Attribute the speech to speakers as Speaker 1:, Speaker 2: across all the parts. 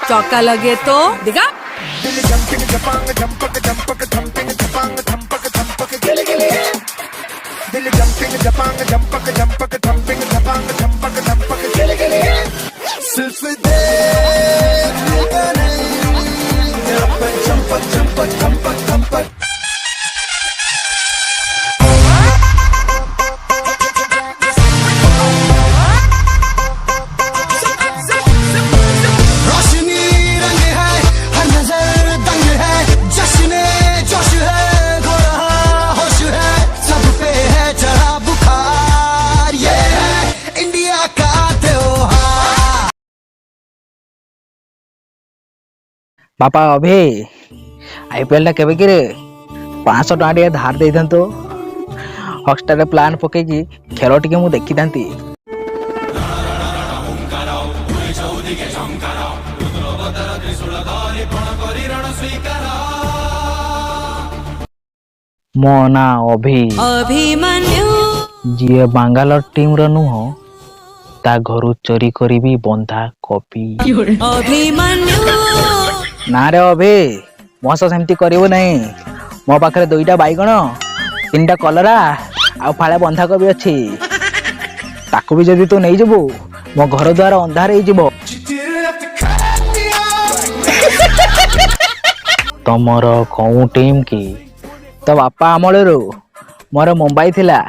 Speaker 1: चौका लगे तो दिखा।
Speaker 2: बापा अभे आईपीएल टा केबे किरे 500 टका टिके धार दे दंतो हॉटस्टार प्लान पकेकी खेल टिके मु देखि दांती मो ना
Speaker 1: अभिमन्यु
Speaker 2: जी बांगालोर टीम रो नुह ता घरु चोरी करी भी बंधा कॉपी
Speaker 1: अभिमन्यु
Speaker 2: ना रे अभे मो सह सेमती करिवो नहीं मो पाखरे दुईटा बाईगण 3टा कलरा आ फाळे बंधा कबी अछि ताको भी जदी तू नहीं जबो मो घर द्वार अंधार हे जिवो तमर कौ टीम की तो बापा अमलरो मोर मुंबई थिला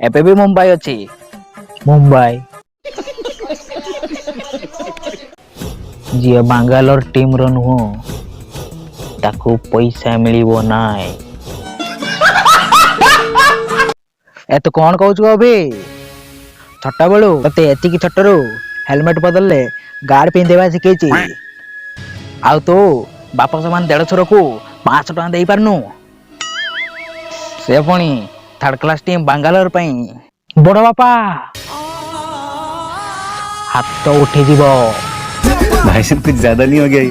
Speaker 2: एबे भी मुंबई अछि मुंबई जी बांगालोर टीम रो नुह ताको पैसा मिलिबो नाय ए तो कौन कहू छु अबे छटा बेलू तते एति की छटरो हेलमेट बदलले गार्ड पिंदेबा सिकेची आउ तो बापा समान 150 को 500 टका देई पारनु से पुणी 3rd क्लास टीम बांगालोर पई बड़ बापा हाथ तो उठी जीवो
Speaker 3: भाई साहब कुछ ज्यादा नहीं हो गया?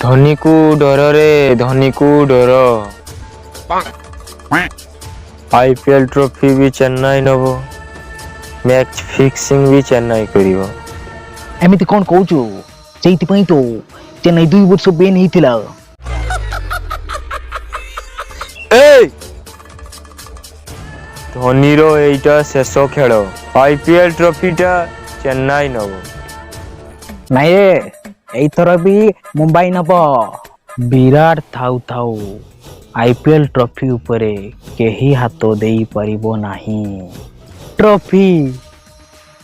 Speaker 4: धनी को डर रे धनी को डर आईपीएल ट्रॉफी भी चेन्नई नबो मैच फिक्सिंग भी चेन्नई करिवो
Speaker 2: एमिति कोन कहूचु सेति पई तो चेन्नई 2 वर्ष बेन हिथिला
Speaker 4: ए धोनीरो एटा शेष खेल आईपीएल ट्रॉफीटा चेन्नई नबो
Speaker 2: नहीं रे एथर भी मुंबई नब विराट थाउ थाउ आईपीएल ट्रॉफी उपरे केही हाथ देई परिबो नाही ट्रॉफी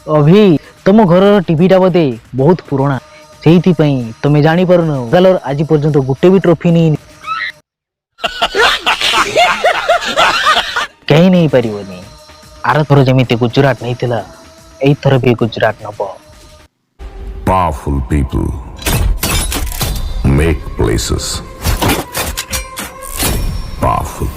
Speaker 2: अभी तुम घर टीवीटा बोधे बहुत पुराना सेहिति पई तमे जानी परनो गलर आज पर्यंत गुटे भी ट्रॉफी नहीं कहीं नहीं परिबोनी आर थोर जमिते गुजरात नहीं थिला एई थोर भी गुजरात नब
Speaker 5: Powerful people make places powerful.